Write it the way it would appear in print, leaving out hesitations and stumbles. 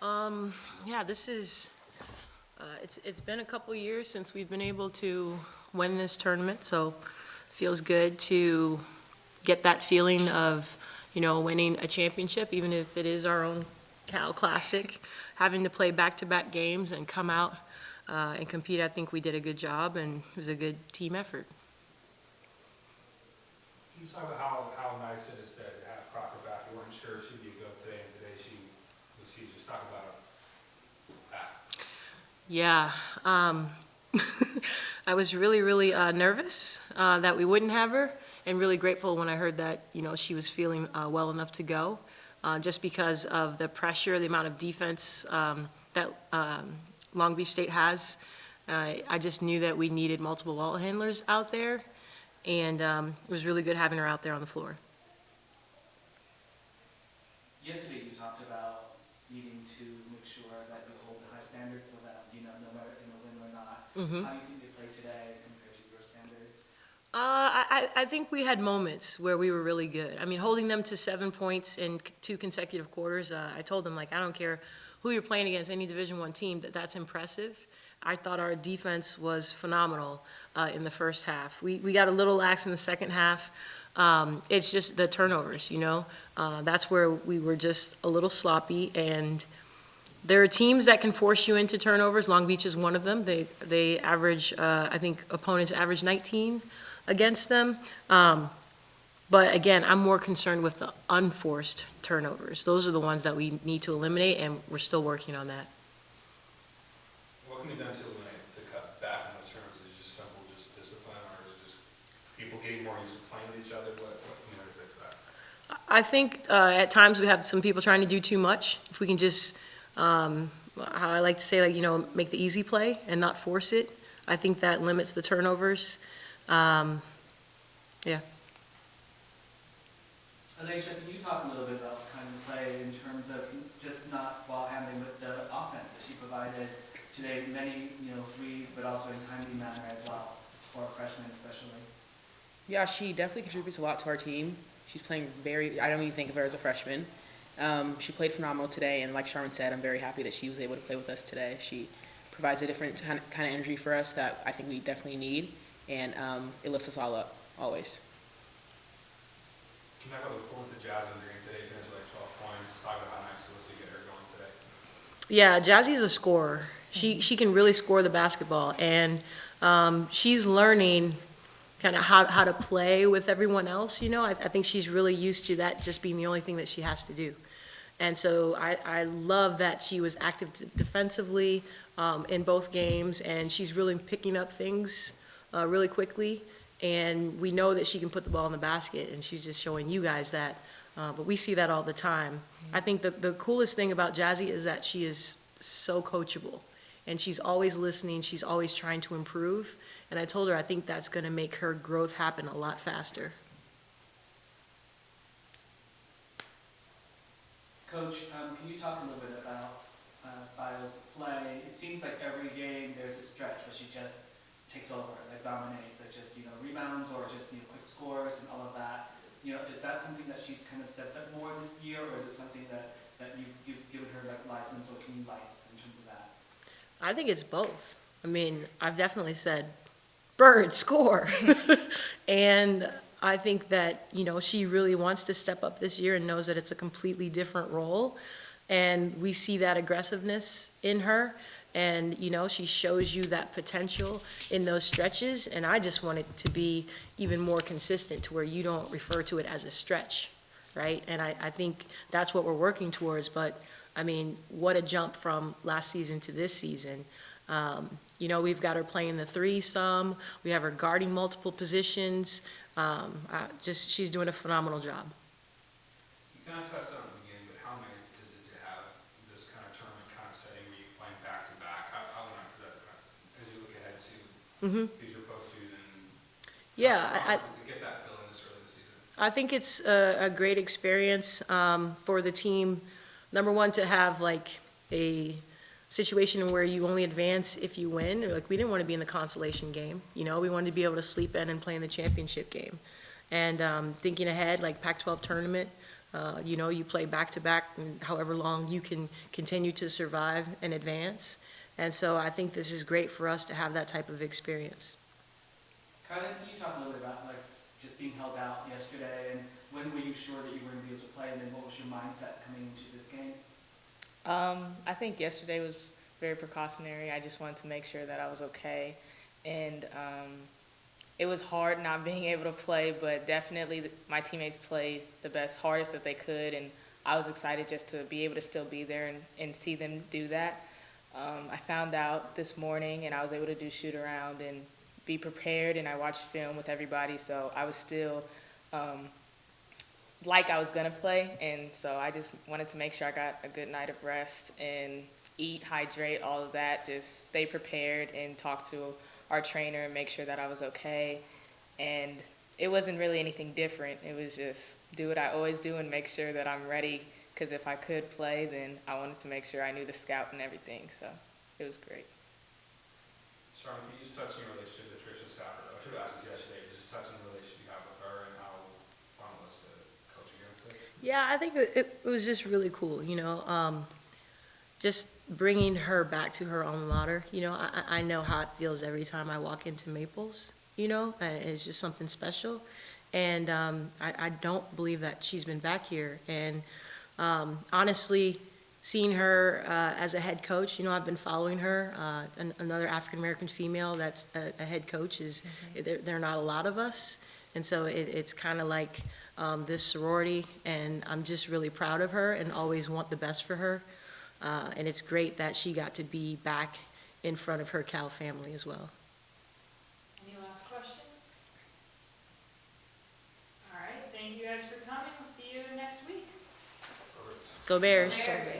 Yeah, this is, it's been a couple years since we've been able to win this tournament, so feels good to get that feeling of, winning a championship, even if it is our own Cal Classic. Having to play back-to-back games and come out and compete, I think we did a good job, and it was a good team effort. Can you talk about how nice it is to have Crocker back? You weren't sure if she'd be good today, and today she was huge. Just talk about that. Yeah, I was really, really nervous that we wouldn't have her, and really grateful when I heard that, she was feeling well enough to go, just because of the pressure, the amount of defense that Long Beach State has. I just knew that we needed multiple ball handlers out there, and it was really good having her out there on the floor. Yesterday you talked about needing to make sure that you hold a high standard for them, no matter in a win or not. How do you think they played today compared to your standards? I think we had moments where we were really good. I mean, holding them to 7 points in 2 consecutive quarters, I told them, I don't care who you're playing against, any Division I team, that's impressive. I thought our defense was phenomenal in the first half. We got a little lax in the second half. It's just the turnovers, That's where we were just a little sloppy, and there are teams that can force you into turnovers. Long Beach is one of them. They average, I think opponents average 19 against them. But again, I'm more concerned with the unforced turnovers. Those are the ones that we need to eliminate, and we're still working on that. What can be done to eliminate, to cut back on those terms? Is it just simple, just discipline, or is it just people getting more used to playing with each other? What can we do to fix that? I think at times we have some people trying to do too much. If we can just, how I like to say, make the easy play and not force it, I think that limits the turnovers. Yeah. Alicia, can you talk a little bit about kind of play in terms of just not ball handling, but the offense that she provided today? Many, threes, but also in timely manner as well, for a freshman especially. Yeah, she definitely contributes a lot to our team. She's playing I don't even think of her as a freshman. She played phenomenal today, and like Sharman said, I'm very happy that she was able to play with us today. She provides a different kind of energy for us that I think we definitely need, and it lifts us all up, always. Can you talk about the performance of Jasmine during today? Finished 12 points. Talk about how nice it was to get her going today. Yeah, Jazzie's a scorer. She can really score the basketball, and she's learning kind of how to play with everyone else. I think she's really used to that just being the only thing that she has to do. And so I love that she was active defensively in both games, and she's really picking up things really quickly. And we know that she can put the ball in the basket, and she's just showing you guys that. But we see that all the time. I think the coolest thing about Jazzy is that she is so coachable, and she's always listening. She's always trying to improve. And I told her I think that's going to make her growth happen a lot faster. Coach, can you talk a little bit about Styles' play? It seems like every game there's a stretch where she just takes over, dominates, just rebounds or just quick scores and all of that. Is that something that she's kind of stepped up more this year, or is it something that you've given her license or clean light in terms of that? I think it's both. I mean, I've definitely said, Bird, score. And I think that, she really wants to step up this year and knows that it's a completely different role. And we see that aggressiveness in her. And, she shows you that potential in those stretches. And I just want it to be even more consistent to where you don't refer to it as a stretch, right? And I think that's what we're working towards. But, I mean, what a jump from last season to this season. We've got her playing the 3 some. We have her guarding multiple positions. She's doing a phenomenal job. You kind of touched on it at the beginning, but how nice is it to have this kind of tournament kind of setting where you playing back to back? How nice is that as you look ahead to future postseason? Yeah, Get that feeling this early this season. I think it's a great experience for the team. Number one, to have a situation where you only advance if you win. We didn't want to be in the consolation game. We wanted to be able to sleep in and play in the championship game. And thinking ahead, Pac-12 tournament, You play back-to-back and however long you can continue to survive and advance. And so I think this is great for us to have that type of experience. Kylie, can you talk a little bit about like just being held out yesterday, and when were you sure that you were going to be able to play, and then what was your mindset coming into this game? I think yesterday was very precautionary. I just wanted to make sure that I was okay. And it was hard not being able to play, but definitely my teammates played the best, hardest that they could. And I was excited just to be able to still be there and see them do that. I found out this morning, and I was able to do shoot around and be prepared, and I watched film with everybody, so I was still like I was gonna play, and so I just wanted to make sure I got a good night of rest and eat, hydrate, all of that, just stay prepared and talk to our trainer and make sure that I was okay. And it wasn't really anything different. It was just do what I always do and make sure that I'm ready, because if I could play, then I wanted to make sure I knew the scout and everything, so it was great. Charmin, can you just touch on your relationship with Tricia Stafford? I should have asked this yesterday, but just touch on the relationship you have with her and how fun it was to coach against her. Yeah, I think it was just really cool, just bringing her back to her alma mater. I know how it feels every time I walk into Maples, and it's just something special. And I don't believe that she's been back here. And honestly, seeing her as a head coach, I've been following her. Another African-American female that's a head coach there are not a lot of us. And so it's kind of like this sorority, and I'm just really proud of her and always want the best for her. And it's great that she got to be back in front of her Cal family as well. Any last questions? All right, thank you guys for coming. We'll see you next week. Go Bears. Bears.